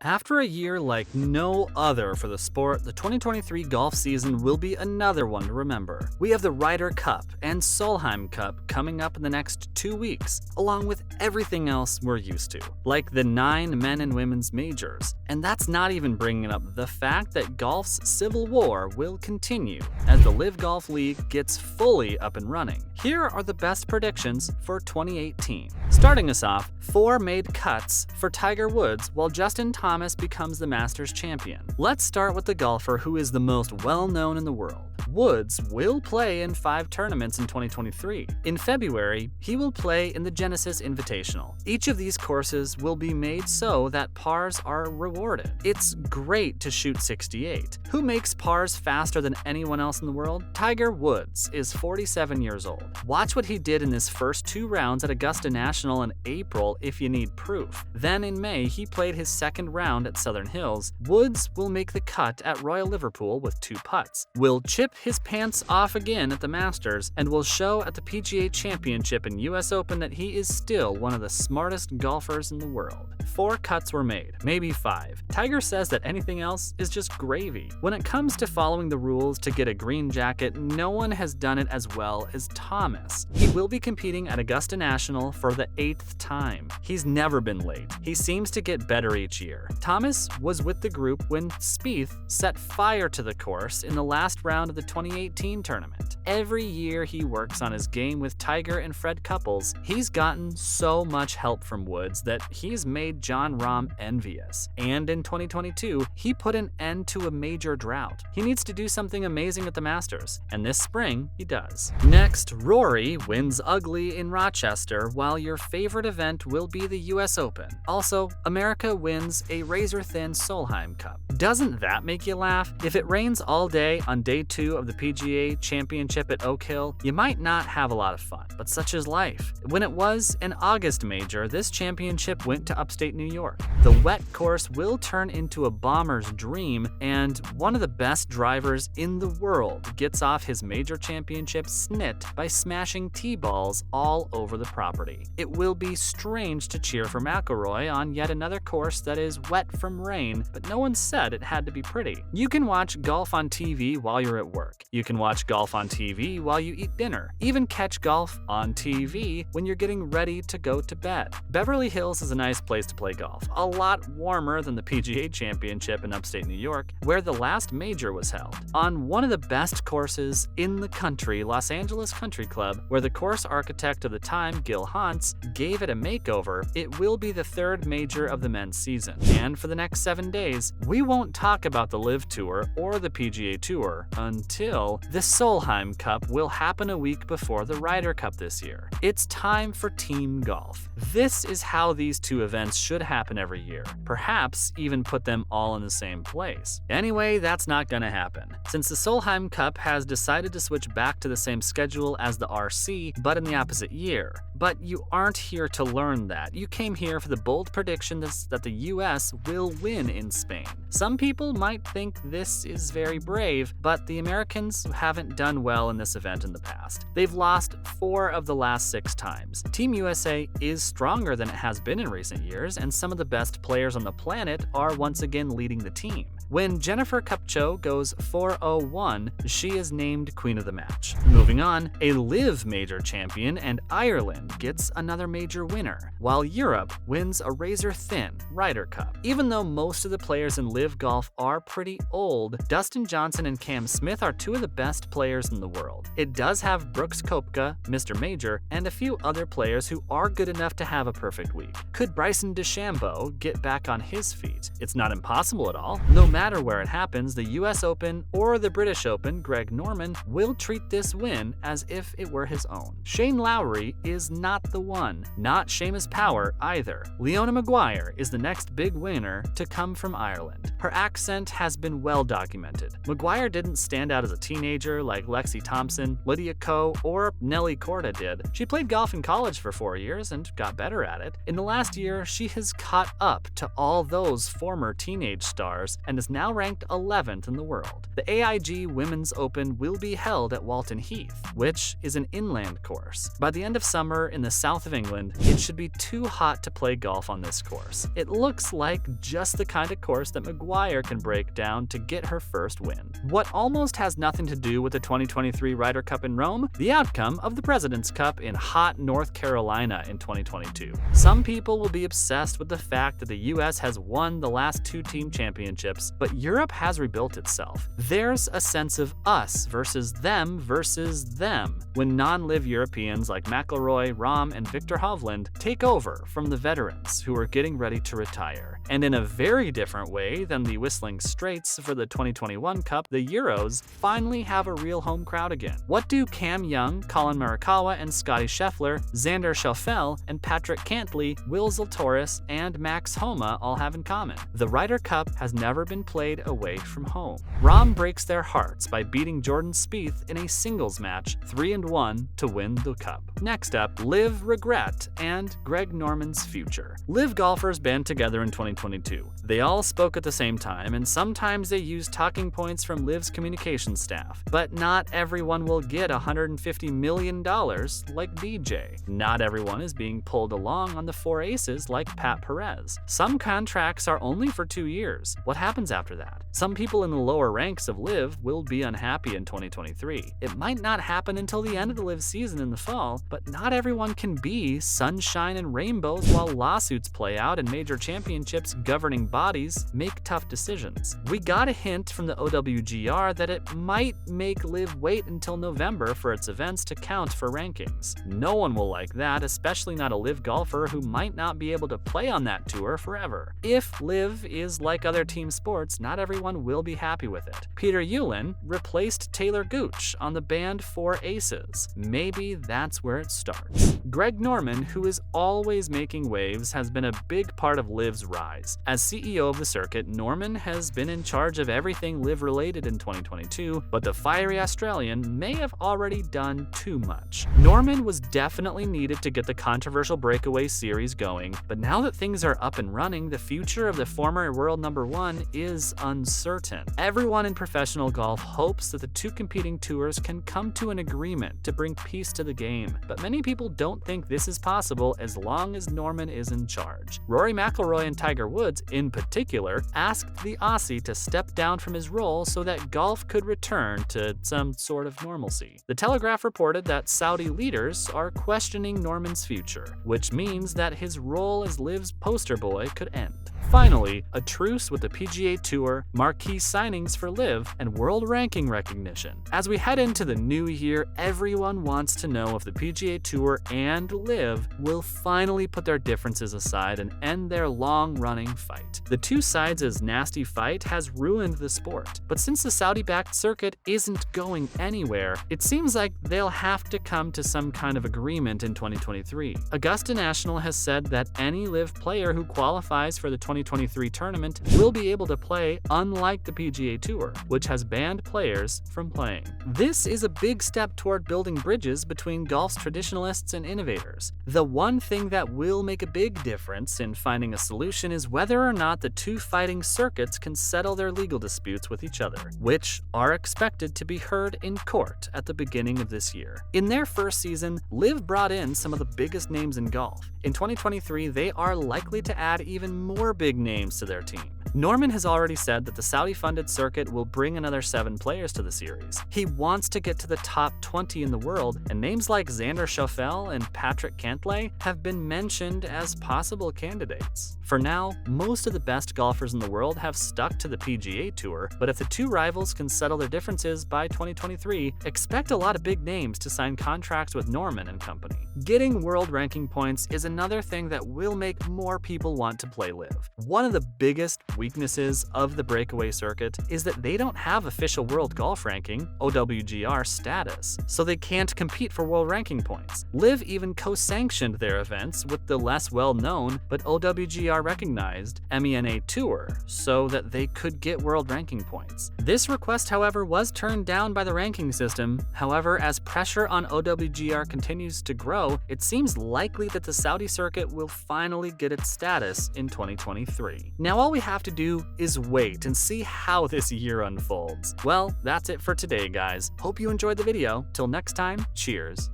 After a year like no other for the sport, the 2023 golf season will be another one to remember. We have the Ryder Cup and Solheim Cup coming up in the next 2 weeks, along with everything else we're used to, like the 9 men and women's majors. And that's not even bringing up the fact that golf's civil war will continue as the Live Golf League gets fully up and running. Here are the best predictions for 2018. Starting us off, 4 made cuts for Tiger Woods while Justin Thomas becomes the Masters champion. Let's start with the golfer who is the most well-known in the world. Woods will play in 5 tournaments in 2023. In February, he will play in the Genesis Invitational. Each of these courses will be made so that pars are rewarded. It's great to shoot 68. Who makes pars faster than anyone else in the world? Tiger Woods is 47 years old. Watch what he did in his first 2 rounds at Augusta National in April if you need proof. Then in May, he played his second round at Southern Hills. Woods will make the cut at Royal Liverpool with 2 putts. Will chip his pants off again at the Masters and will show at the PGA Championship and US Open that he is still one of the smartest golfers in the world. 4 cuts were made, maybe 5. Tiger says that anything else is just gravy. When it comes to following the rules to get a green jacket, no one has done it as well as Thomas. He will be competing at Augusta National for the 8th time. He's never been late. He seems to get better each year. Thomas was with the group when Spieth set fire to the course in the last round of the 2018 tournament. Every year he works on his game with Tiger and Fred Couples. He's gotten so much help from Woods that he's made Jon Rahm envious. And in 2022, he put an end to a major drought. He needs to do something amazing at the Masters, and this spring he does. Next, Rory wins ugly in Rochester, while your favorite event will be the US Open. Also, America wins a razor-thin Solheim Cup. Doesn't that make you laugh? If it rains all day on day 2 of the PGA Championship at Oak Hill, you might not have a lot of fun, but such is life. When it was an August major, this championship went to upstate New York. The wet course will turn into a bomber's dream, and one of the best drivers in the world gets off his major championship snit by smashing tee balls all over the property. It will be strange to cheer for McIlroy on yet another course that is wet from rain, but no one said it had to be pretty. You can watch golf on TV while you're at work. You can watch golf on TV while you eat dinner. Even catch golf on TV when you're getting ready to go to bed. Beverly Hills is a nice place to play golf, a lot warmer than the PGA Championship in upstate New York, where the last major was held. On one of the best courses in the country, Los Angeles Country Club, where the course architect of the time, Gil Hans, gave it a makeover, it will be the 3rd major of the men's season. And for the next 7 days, we won't talk about the Live Tour or the PGA Tour until the Solheim Cup will happen a week before the Ryder Cup this year. It's time for team golf. This is how these 2 events should happen every year. Perhaps even put them all in the same place. Anyway, that's not gonna happen, since the Solheim Cup has decided to switch back to the same schedule as the RC, but in the opposite year. But you aren't here to learn that. You came here for the bold prediction that the US will win in Spain. Some people might think this is very brave, but the Americans haven't done well in this event in the past. They've lost 4 of the last 6 times. Team USA is stronger than it has been in recent years, and some of the best players on the planet are once again leading the team. When Jennifer Kupcho goes 4-0-1, she is named Queen of the Match. Moving on, a Live Major champion and Ireland gets another major winner, while Europe wins a razor-thin Ryder Cup. Even though most of the players in Live Golf are pretty old, Dustin Johnson and Cam Smith are 2 of the best players in the world. It does have Brooks Koepka, Mr. Major, and a few other players who are good enough to have a perfect week. Could Bryson DeChambeau get back on his feet? It's not impossible at all. No matter where it happens, the US Open or the British Open, Greg Norman will treat this win as if it were his own. Shane Lowry is not the one, not Seamus Power either. Leona Maguire is the next big winner to come from Ireland. Her accent has been well documented. Maguire didn't stand out as a teenager like Lexi Thompson, Lydia Ko, or Nelly Korda did. She played golf in college for 4 years and got better at it. In the last year, she has caught up to all those former teenage stars and is now ranked 11th in the world. The AIG Women's Open will be held at Walton Heath, which is an inland course. By the end of summer in the south of England, it should be too hot to play golf on this course. It looks like just the kind of course that Maguire can break down to get her first win. What almost has nothing to do with the 2023 Ryder Cup in Rome, the outcome of the President's Cup in hot North Carolina in 2022. Some people will be obsessed with the fact that the US has won the last 2 team championships, but Europe has rebuilt itself. There's a sense of us versus them when non-live Europeans like McIlroy, Rahm, and Victor Hovland take over from the veterans who are getting ready to retire. And in a very different way than the Whistling Straits for the 2021 Cup, the Euros finally have a real home crowd again. What do Cam Young, Colin Morikawa, and Scottie Scheffler, Xander Schauffele, and Patrick Cantlay, Will Zalatoris, and Max Homa all have in common? The Ryder Cup has never been played away from home. Rahm breaks their hearts by beating Jordan Spieth in a singles match 3-1 to win the cup. Next up, Liv regret and Greg Norman's future. Liv golfers band together in 2022. They all spoke at the same time, and sometimes they use talking points from Liv's communications staff. But not everyone will get $150 million like DJ. Not everyone is being pulled along on the 4 aces like Pat Perez. Some contracts are only for 2 years. What happens after that? Some people in the lower ranks of Liv will be unhappy in 2023. It might not happen until the end of the Liv season in the fall, but not everyone can be sunshine and rainbows while lawsuits play out and major championships governing bodies make tough decisions. We got a hint from the OWGR that it might make Liv wait until November for its events to count for rankings. No one will like that, especially not a Liv golfer who might not be able to play on that tour forever. If Liv is like other team sports, not everyone will be happy with it. Peter Yulin replaced Taylor Gooch on the banned 4 aces. Maybe that's where it starts. Greg Norman, who is always making waves, has been a big part of Liv's rise. As CEO of the circuit, Norman has been in charge of everything Liv related in 2022, but the fiery Australian may have already done too much. Norman was definitely needed to get the controversial breakaway series going, but now that things are up and running, the future of the former world number 1 is uncertain. Everyone in professional golf hopes that the 2 competing tours can come to an agreement to bring peace to the game, but many people don't think this is possible as long as Norman is in charge. Rory McIlroy and Tiger Woods, in particular, asked the Aussie to step down from his role so that golf could return to some sort of normalcy. The Telegraph reported that Saudi leaders are questioning Norman's future, which means that his role as Liv's poster boy could end. Finally, a truce with the PGA Tour, marquee signings for Liv, and world ranking recognition. As we head into the new year, everyone wants to know if the PGA Tour and Liv will finally put their differences aside and end their long-running fight. The two sides' nasty fight has ruined the sport, but since the Saudi-backed circuit isn't going anywhere, it seems like they'll have to come to some kind of agreement in 2023. Augusta National has said that any Liv player who qualifies for the 2023 tournament will be able to play, unlike the PGA Tour, which has banned players from playing. This is a big step toward building bridges between golf's traditionalists and innovators. The one thing that will make a big difference in finding a solution is whether or not the two fighting circuits can settle their legal disputes with each other, which are expected to be heard in court at the beginning of this year. In their first season, Liv brought in some of the biggest names in golf. In 2023, they are likely to add even more big names to their team. Norman has already said that the Saudi-funded circuit will bring another 7 players to the series. He wants to get to the top 20 in the world, and names like Xander Schauffele and Patrick Cantlay have been mentioned as possible candidates. For now, most of the best golfers in the world have stuck to the PGA Tour, but if the two rivals can settle their differences by 2023, expect a lot of big names to sign contracts with Norman and company. Getting world ranking points is another thing that will make more people want to play Liv. One of the biggest weaknesses of the breakaway circuit is that they don't have official world golf ranking (OWGR) status, so they can't compete for world ranking points. Liv even co-sanctioned their events with the less well-known but OWGR recognized MENA Tour so that they could get world ranking points. This request, however, was turned down by the ranking system. However, as pressure on OWGR continues to grow, it seems likely that the Saudi circuit will finally get its status in 2023. 2023. Now all we have to do is wait and see how this year unfolds. Well, that's it for today, guys. Hope you enjoyed the video. Till next time, cheers.